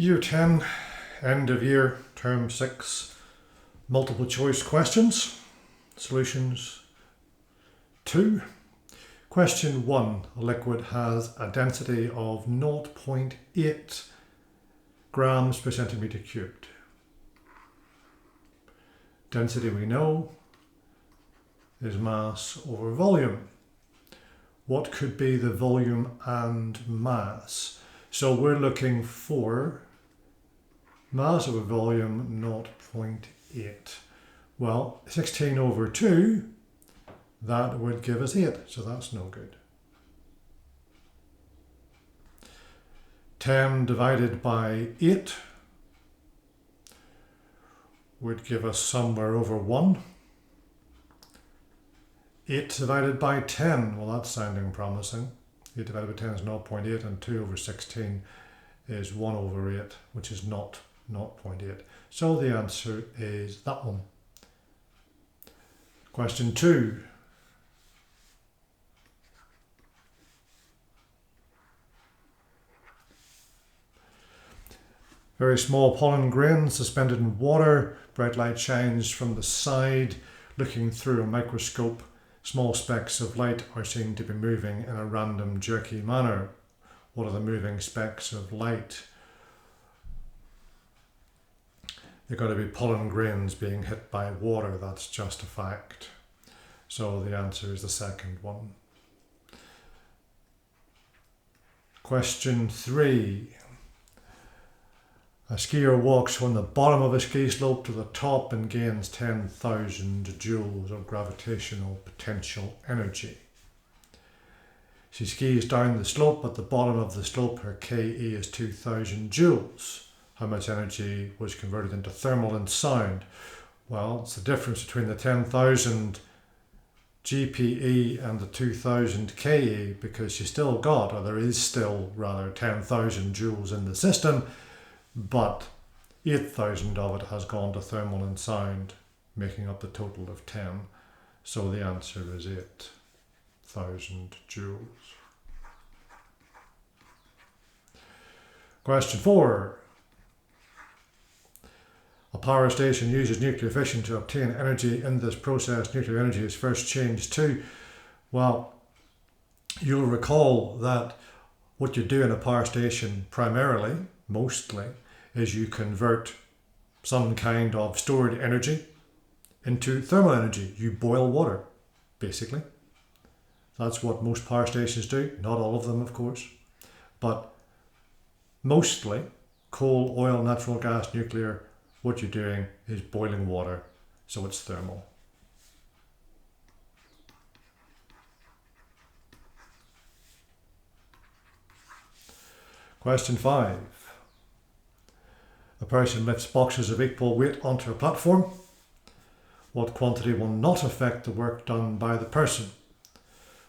Year 10, end of year, term 6, multiple choice questions. Solutions 2. Question 1. A liquid has a density of 0.8 grams per centimetre cubed. Density we know is mass over volume. What could be the volume and mass? So we're looking for mass over volume 0.8. Well, 16 over 2, that would give us 8, so that's no good. 10 divided by 8 would give us somewhere over 1. 8 divided by 10, well, that's sounding promising. 8 divided by 10 is 0.8, and 2 over 16 is 1 over 8, which is not 0.8. So the answer is that one. Question 2. Very small pollen grain suspended in water. Bright light shines from the side. Looking through a microscope, small specks of light are seen to be moving in a random, jerky manner. What are the moving specks of light? They're going to be pollen grains being hit by water. That's just a fact. So the answer is the second one. Question 3. A skier walks from the bottom of a ski slope to the top and gains 10,000 joules of gravitational potential energy. She skis down the slope. At the bottom of the slope, her Ke is 2,000 joules. How much energy was converted into thermal and sound? Well, it's the difference between the 10,000 GPE and the 2,000 Ke, because she still got, or there is still rather, 10,000 joules in the system, but 8,000 of it has gone to thermal and sound, making up the total of 10. So the answer is 8,000 joules. Question 4. A power station uses nuclear fission to obtain energy. In this process, nuclear energy is first changed to, well, you'll recall that what you do in a power station primarily, mostly, is you convert some kind of stored energy into thermal energy. You boil water, basically. That's what most power stations do. Not all of them, of course. But mostly, coal, oil, natural gas, nuclear, what you're doing is boiling water, so it's thermal. Question 5. A person lifts boxes of equal weight onto a platform. What quantity will not affect the work done by the person?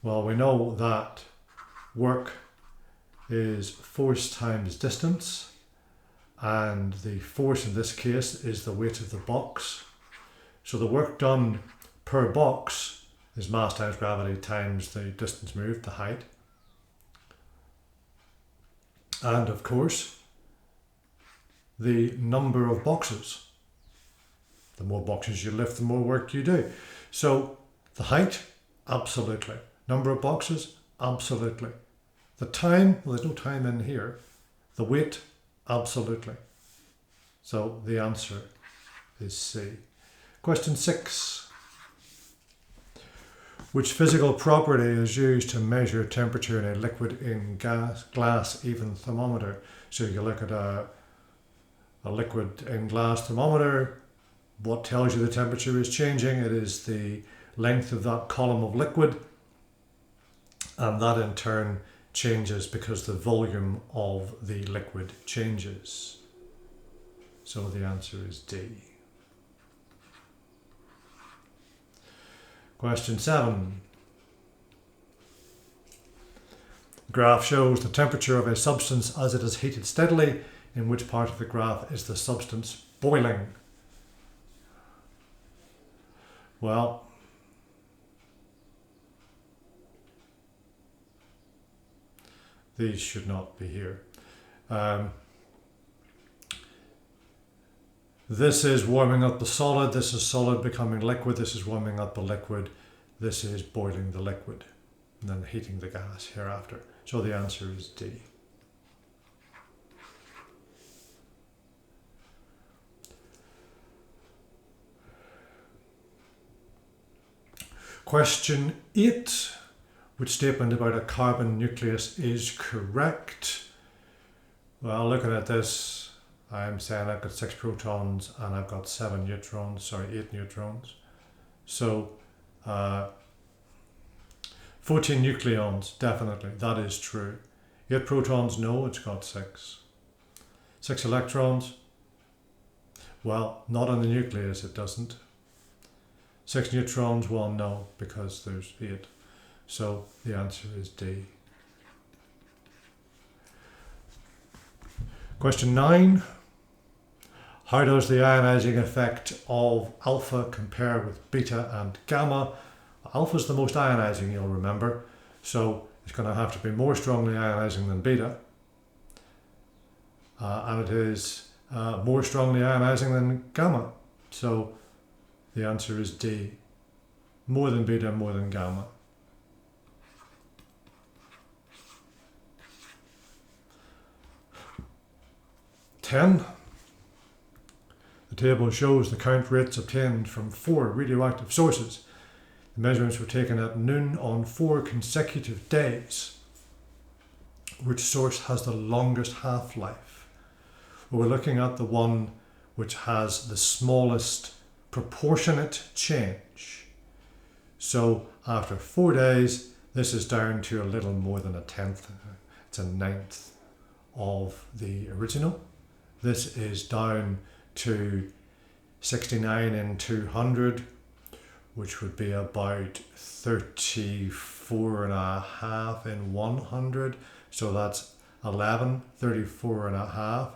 Well, we know that work is force times distance, and the force in this case is the weight of the box. So the work done per box is mass times gravity times the distance moved, the height. And of course, the number of boxes. The more boxes you lift, the more work you do. So the height, absolutely. Number of boxes, absolutely. The time, well, there's no time in here. The weight, absolutely. So the answer is C. Question 6. Which physical property is used to measure temperature in a liquid, in glass, even thermometer? So you look at a liquid in glass thermometer. What tells you the temperature is changing? It is the length of that column of liquid, and that in turn changes because the volume of the liquid changes. So the answer is D. Question 7. The graph shows the temperature of a substance as it is heated steadily. In which part of the graph is the substance boiling? Well, these should not be here. This is warming up the solid, this is solid becoming liquid, this is warming up the liquid, this is boiling the liquid, and then heating the gas hereafter. So the answer is D. Question 8. Which statement about a carbon nucleus is correct? Well, looking at this, I'm saying I've got 6 protons and I've got 8 neutrons. So 14 nucleons, definitely, that is true. 8 protons, no, it's got 6. 6 electrons, well, not in the nucleus it doesn't. 6 neutrons, well, no, because there's 8. So the answer is D. Question 9. How does the ionizing effect of alpha compare with beta and gamma? Alpha is the most ionizing, you'll remember. So it's going to have to be more strongly ionizing than beta. And it is more strongly ionizing than gamma. So the answer is D. More than beta, more than gamma. The table shows the count rates obtained from 4 radioactive sources. The measurements were taken at noon on 4 consecutive days. Which source has the longest half-life? Well, we're looking at the one which has the smallest proportionate change. So after 4 days, this is down to a little more than a tenth. It's a ninth of the original. This is down to 69 in 200, which would be about 34.5 in 100. So that's 11, 34.5.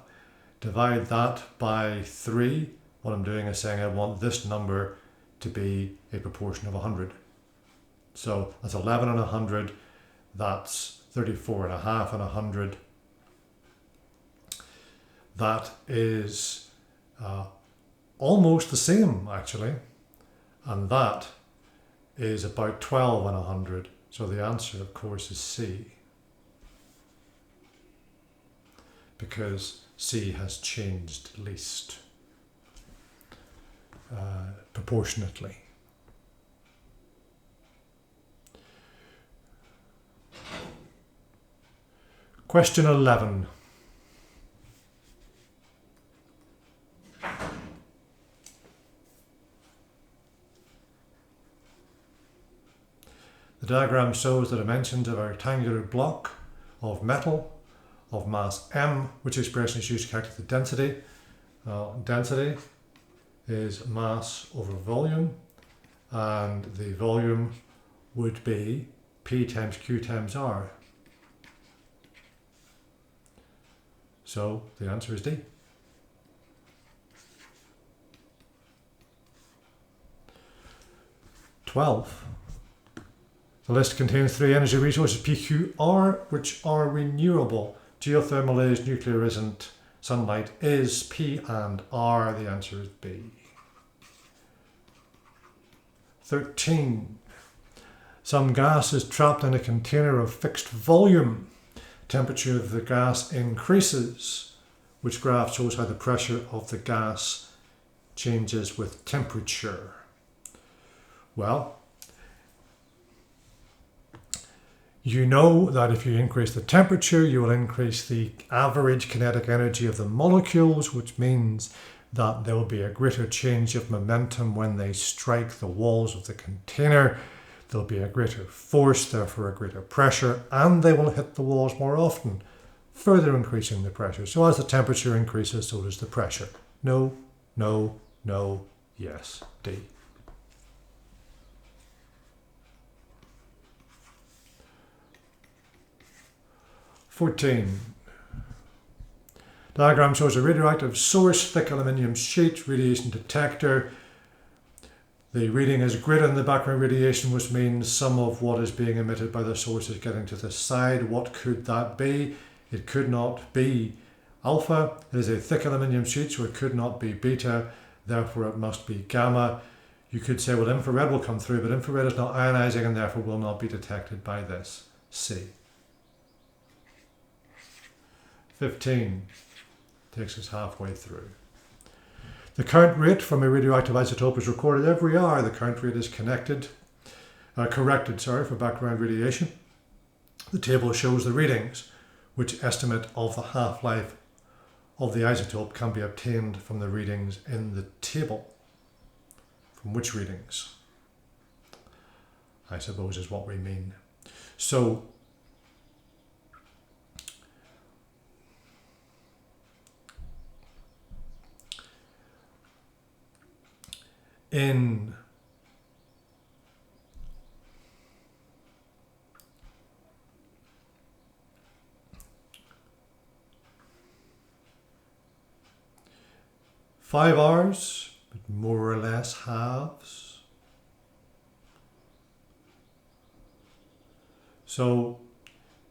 Divide that by 3. What I'm doing is saying I want this number to be a proportion of 100. So that's 11 and 100. That's 34.5 and 100. That is almost the same, actually. And that is about 12 and 100. So the answer, of course, is C. Because C has changed least proportionately. Question 11. The diagram shows the dimensions of a rectangular block of metal of mass m, which expression is used to calculate the density. Density is mass over volume, and the volume would be P times Q times R. So the answer is D. The list contains 3 energy resources, P, Q, R, which are renewable. Geothermal is, nuclear isn't, sunlight is, P and R. The answer is B. 13. Some gas is trapped in a container of fixed volume. Temperature of the gas increases. Which graph shows how the pressure of the gas changes with temperature? Well, you know that if you increase the temperature, you will increase the average kinetic energy of the molecules, which means that there will be a greater change of momentum when they strike the walls of the container. There'll be a greater force, therefore a greater pressure, and they will hit the walls more often, further increasing the pressure. So as the temperature increases, so does the pressure. No, no, no, yes, D. Diagram shows a radioactive source, thick aluminium sheet, radiation detector. The reading is greater than the background radiation, which means some of what is being emitted by the source is getting to the side. What could that be? It could not be alpha. It is a thick aluminium sheet, so it could not be beta, therefore it must be gamma. You could say, well, infrared will come through, but infrared is not ionizing and therefore will not be detected by this. C. 15 takes us halfway through. The current rate from a radioactive isotope is recorded every hour. The current rate is corrected for background radiation. The table shows the readings, which estimate of the half-life of the isotope can be obtained from the readings in the table. From which readings, I suppose, is what we mean. So, in five hours, but more or less halves. So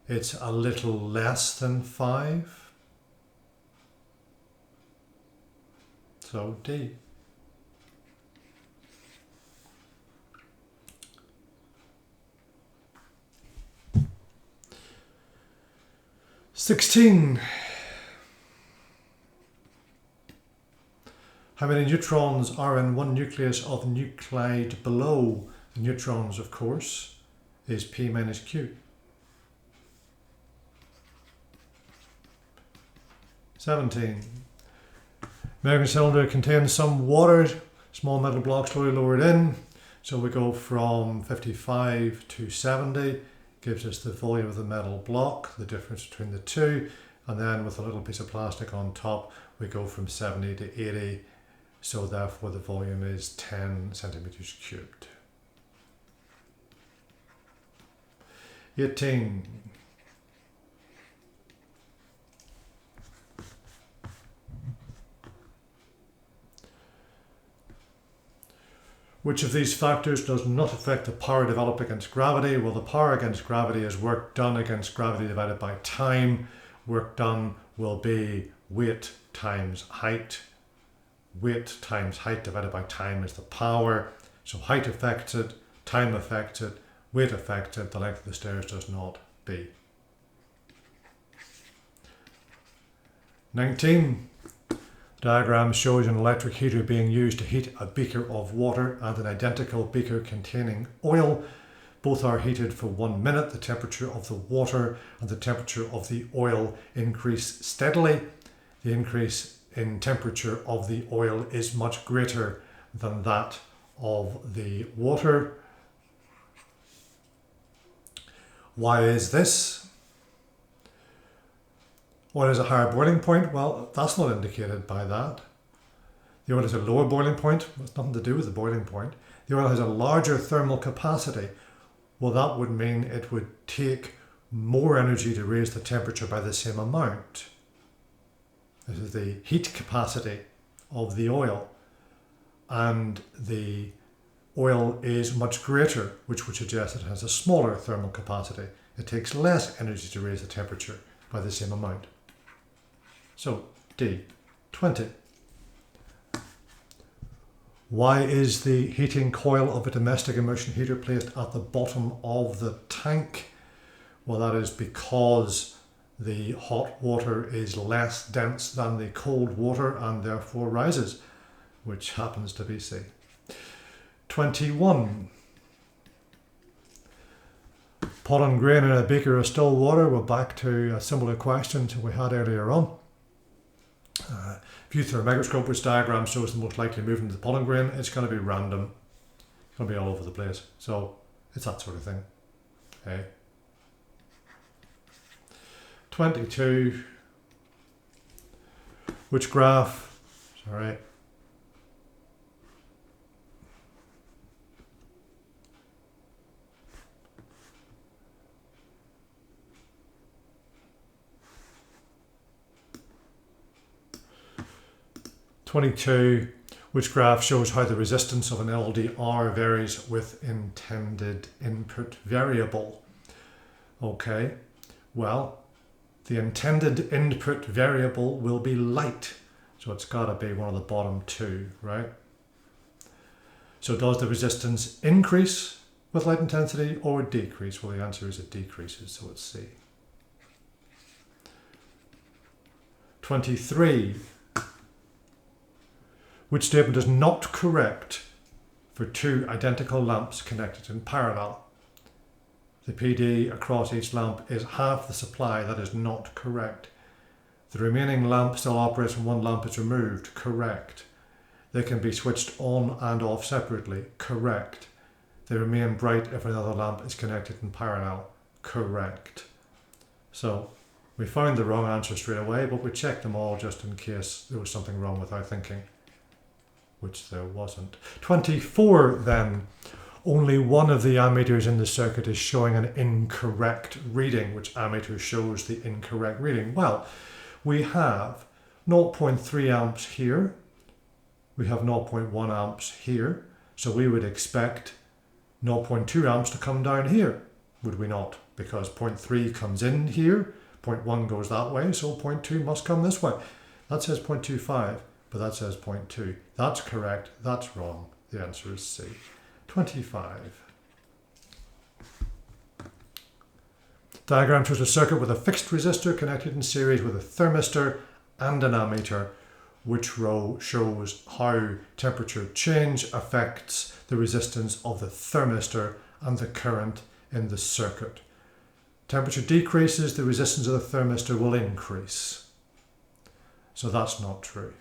it's a little less than 5. So D. (16) How many neutrons are in one nucleus of nuclide below? The neutrons, of course, is P minus Q. 17. American cylinder contains some water, small metal block slowly lowered in. So we go from 55 to 70, gives us the volume of the metal block, the difference between the two. And then with a little piece of plastic on top, we go from 70 to 80. So therefore the volume is 10 centimeters cubed. 18. Which of these factors does not affect the power developed against gravity? Well, the power against gravity is work done against gravity divided by time. Work done will be weight times height. Weight times height divided by time is the power. So height affects it, time affects it, weight affects it, the length of the stairs does not be. 19. The diagram shows an electric heater being used to heat a beaker of water and an identical beaker containing oil. Both are heated for 1 minute. The temperature of the water and the temperature of the oil increase steadily. The increase in temperature of the oil is much greater than that of the water. Why is this? Oil has a higher boiling point. Well, that's not indicated by that. The oil has a lower boiling point. It's nothing to do with the boiling point. The oil has a larger thermal capacity. Well, that would mean it would take more energy to raise the temperature by the same amount. This is the heat capacity of the oil. And the oil is much greater, which would suggest it has a smaller thermal capacity. It takes less energy to raise the temperature by the same amount. So, D, 20. Why is the heating coil of a domestic immersion heater placed at the bottom of the tank? Well, that is because the hot water is less dense than the cold water and therefore rises, which happens to be C. 21. Pollen grain in a beaker of still water. We're back to a similar question to we had earlier on. View through a microscope, which diagram shows the most likely movement of the pollen grain. It's going to be random. It's going to be all over the place. So it's that sort of thing. Okay. 22. Which graph? Sorry. Which graph shows how the resistance of an LDR varies with intended input variable. Okay, well, the intended input variable will be light. So it's got to be one of the bottom two, right? So does the resistance increase with light intensity or decrease? Well, the answer is it decreases, so it's C. 23. Which statement is not correct for two identical lamps connected in parallel? The PD across each lamp is half the supply. That is not correct. The remaining lamp still operates when one lamp is removed. Correct. They can be switched on and off separately. Correct. They remain bright if another lamp is connected in parallel. Correct. So we found the wrong answer straight away, but we checked them all just in case there was something wrong with our thinking, which there wasn't. 24 then. Only one of the ammeters in the circuit is showing an incorrect reading. Which ammeter shows the incorrect reading? Well, we have 0.3 amps here. We have 0.1 amps here. So we would expect 0.2 amps to come down here, would we not? Because 0.3 comes in here, 0.1 goes that way, so 0.2 must come this way. That says 0.25, but that says 0.2. That's correct, that's wrong. The answer is C. 25. Diagram shows a circuit with a fixed resistor connected in series with a thermistor and an ammeter. Which row shows how temperature change affects the resistance of the thermistor and the current in the circuit? Temperature decreases, the resistance of the thermistor will increase. So that's not true.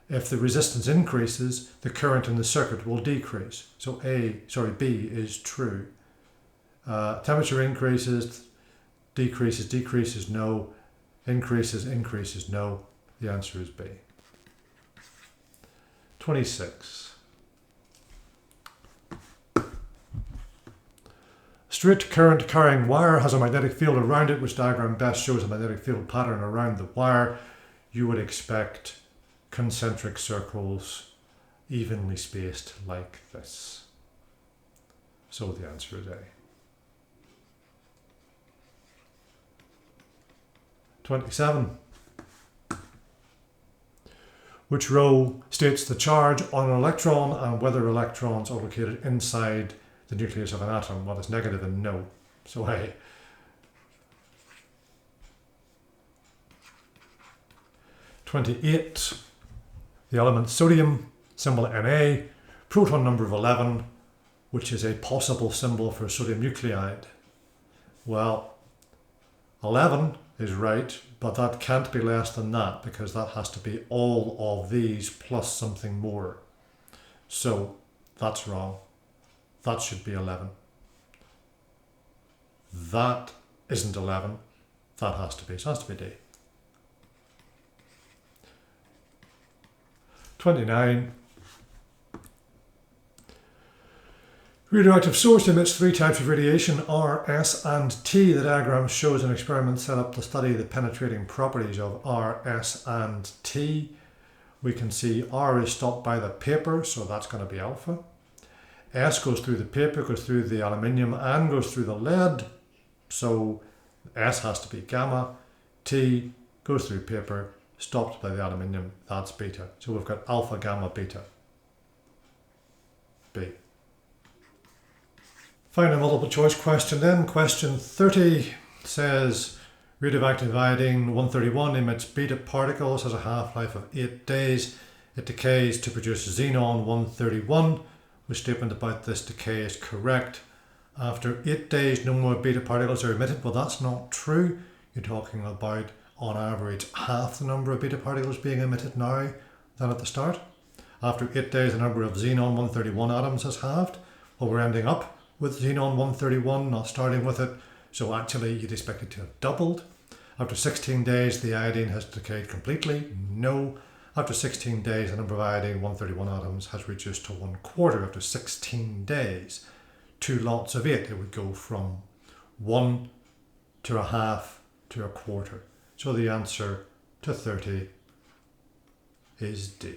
If the resistance increases, the current in the circuit will decrease. So B is true. Temperature increases, decreases, no. Increases, no. The answer is B. 26. Straight current carrying wire has a magnetic field around it, which diagram best shows a magnetic field pattern around the wire. You would expect concentric circles evenly spaced like this. So the answer is A. 27. Which row states the charge on an electron and whether electrons are located inside the nucleus of an atom? Well, it's negative and no. So A. 28. The element sodium, symbol Na, proton number of 11, which is a possible symbol for sodium nuclide. Well, 11 is right, but that can't be less than that because that has to be all of these plus something more. So that's wrong. That should be 11. That isn't 11. That has to be. So it has to be D. 29. Radioactive source emits three types of radiation, R, S, and T. The diagram shows an experiment set up to study the penetrating properties of R, S, and T. We can see R is stopped by the paper, so that's going to be alpha. S goes through the paper, goes through the aluminium, and goes through the lead, so S has to be gamma. T goes through paper, stopped by the aluminium, that's beta. So we've got alpha, gamma, beta. B. Final multiple choice question then. Question 30 says radioactive iodine 131 emits beta particles, has a half-life of 8 days. It decays to produce xenon 131. Which statement about this decay is correct? After 8 days, no more beta particles are emitted. Well, that's not true. You're talking about, on average, half the number of beta particles being emitted now than at the start. After 8 days, the number of xenon 131 atoms has halved. Well, we're ending up with xenon 131, not starting with it, so actually you'd expect it to have doubled. After 16 days, the iodine has decayed completely. No. After 16 days, the number of iodine 131 atoms has reduced to 1/4. After 16 days, 2 lots of 8, it would go from 1 to a half to a quarter. So the answer to 30 is D.